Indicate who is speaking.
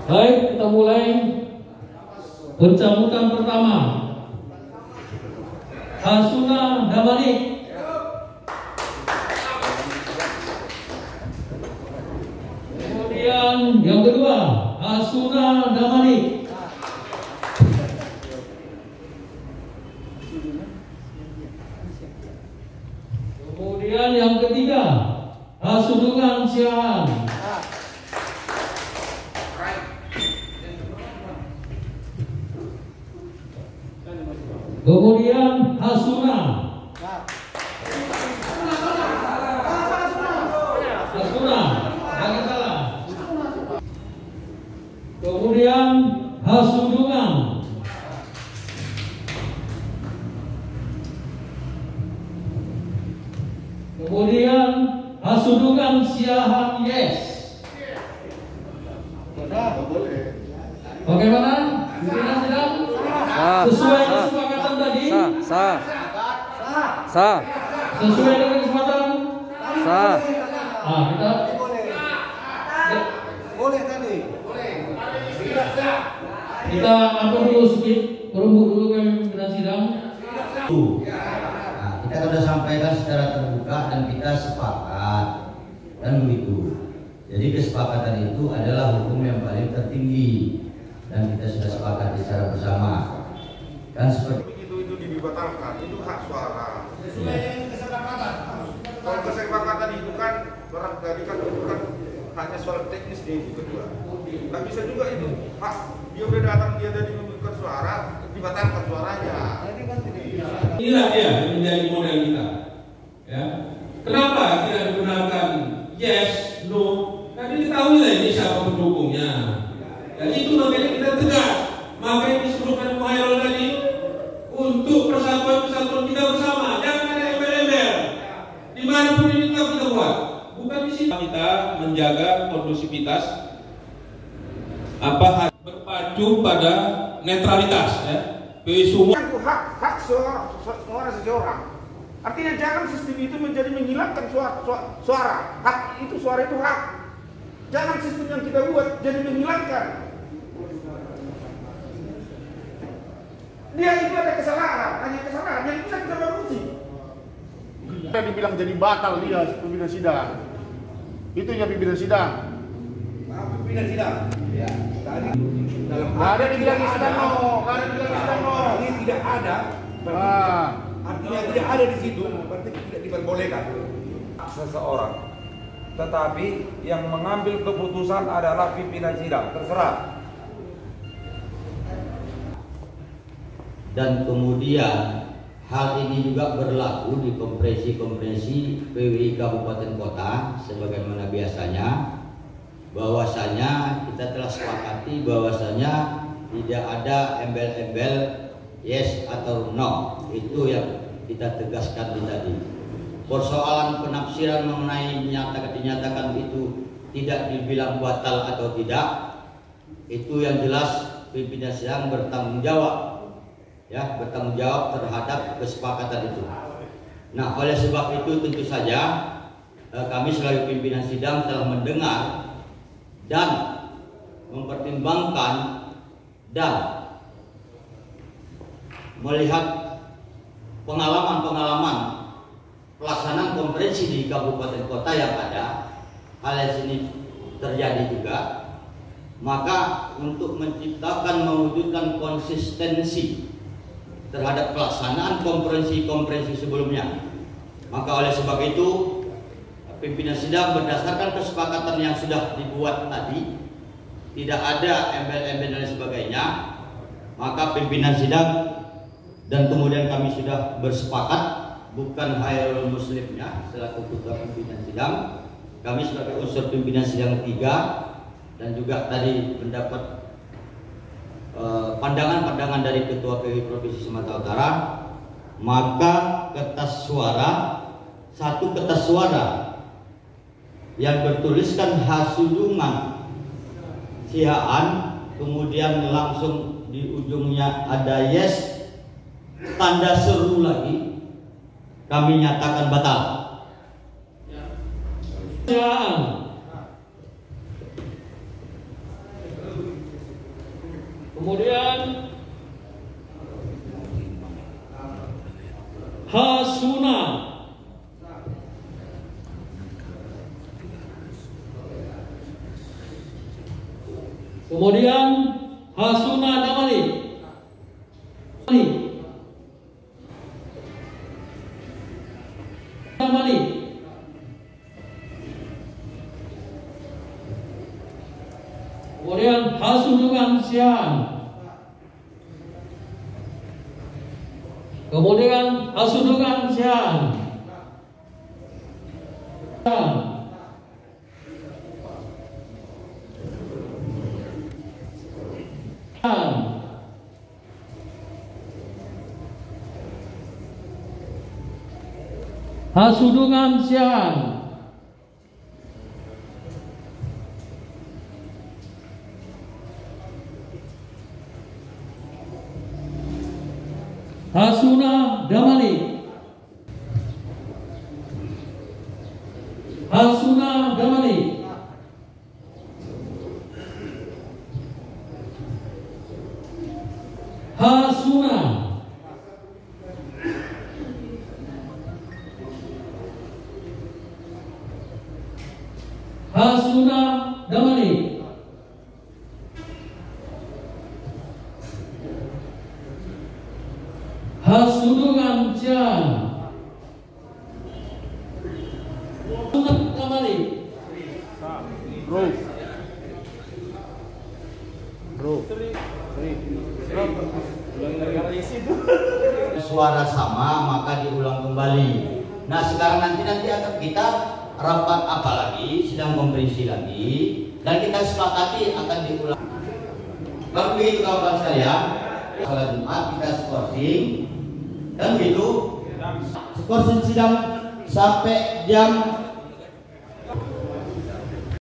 Speaker 1: Baik, kita mulai pencabutan pertama. Hasuna Damanik. Kemudian yang kedua, Hasuna Damanik. Kemudian yang ketiga, Hasudungan Siahan. Kemudian Hasuna. Hasuna, jangan salah. Kemudian Hasudungan. Kemudian Hasudungan Siahan yes. Bagaimana? Pimpinan sidang? Sesuai kesepakatan tadi? Sesuai dengan kesepakatan? Kita
Speaker 2: boleh tadi.
Speaker 1: Kita apa dulu sedikit, perembuk dulu ke pimpinan sidang.
Speaker 2: Kita sudah sampaikan secara terbuka dan kita sepakat dan begitu. Jadi kesepakatan itu adalah hukum yang paling tertinggi dan kita sudah sepakat secara bersama. Kan seperti
Speaker 3: itu dibatalkan, itu hak suara. Kalau kesepakatan itu kan barangkali kan itu kan hanya soal teknis di kedua. Nggak bisa juga itu hak dia udah datang dia tadi memberikan suara dibatalkan suaranya.
Speaker 4: Inilah dia yang menjadi model kita. Ya. Kenapa tidak digunakan yes, no? Kan diketahui lah ini siapa pendukungnya. Dan itu makanya kita tegas. Makanya disebutkan Muhairul tadi untuk persatuan kita bersama. Jangan ada embel-embel. Dimanapun ini kita buat. Bukan di sini. Kita menjaga kondusivitas berpacu pada netralitas. Ya. Semua
Speaker 3: Itu hak suara seseorang. Artinya jangan sistem itu menjadi menghilangkan suara. Hak itu suara itu hak. Jangan sistem yang kita buat jadi menghilangkan. Dia itu ada kesalahan, hanya kesalahan yang bisa kita barusi. Kita dibilang jadi batal dia pimpinan sidang. Itu ya pimpinan sidang. Pimpinan sidang. Ya. Tadi dalam ada dibilang sidang ini tidak ada. Artinya tidak ada di situ, berarti tidak diperbolehkan.
Speaker 5: Seseorang, tetapi yang mengambil keputusan adalah pimpinan sidang, terserah.
Speaker 2: dan kemudian hal ini juga berlaku di konferensi-konferensi PWI Kabupaten Kota sebagaimana biasanya, bahwasanya kita telah sepakati bahwasanya tidak ada embel-embel yes atau no. Itu yang kita tegaskan tadi. Persoalan penafsiran mengenai dinyatakan itu tidak dibilang batal atau tidak, itu yang jelas pimpinan sidang bertanggung jawab, ya, bertanggung jawab terhadap kesepakatan itu. Nah, oleh sebab itu tentu saja kami sebagai pimpinan sidang telah mendengar dan mempertimbangkan dan melihat pengalaman-pengalaman pelaksanaan konferensi di kabupaten kota yang ada, hal ini terjadi juga. Maka untuk menciptakan, mewujudkan konsistensi terhadap pelaksanaan konferensi-konferensi sebelumnya, maka oleh sebab itu pimpinan sidang berdasarkan kesepakatan yang sudah dibuat tadi, tidak ada embel-embel dan sebagainya, maka pimpinan sidang dan kemudian kami sudah bersepakat, bukan Khairul Muslimnya selaku ketua pimpinan sidang, kami sebagai unsur pimpinan sidang 3, dan juga tadi mendapat pandangan-pandangan dari Ketua PWI Provinsi Sumatera Utara, maka kertas suara, satu kertas suara yang bertuliskan Hasudungan Sihaan, kemudian langsung di ujungnya ada yes, tanda seru lagi, kami nyatakan batal.
Speaker 1: Kemudian Hasuna. Kemudian Hasuna Damali. Damali. Kemudian Hasudungan Sian. Kemudian Hasudungan Sian. Hasudungan Sian. Hasuna Damali. Hasuna Damali. Hasuna. Hasuna Damali. Hasudungan Sian. Hasuna Damali.
Speaker 2: Suara sama maka diulang kembali. Nah sekarang nanti akan kita rapat apa lagi, sidang komprehensif lagi, dan kita sepakati akan diulang. Kalau begitu kawan-kawan sekalian, salat Jumat kita skorsing, dan begitu skorsing sidang sampai jam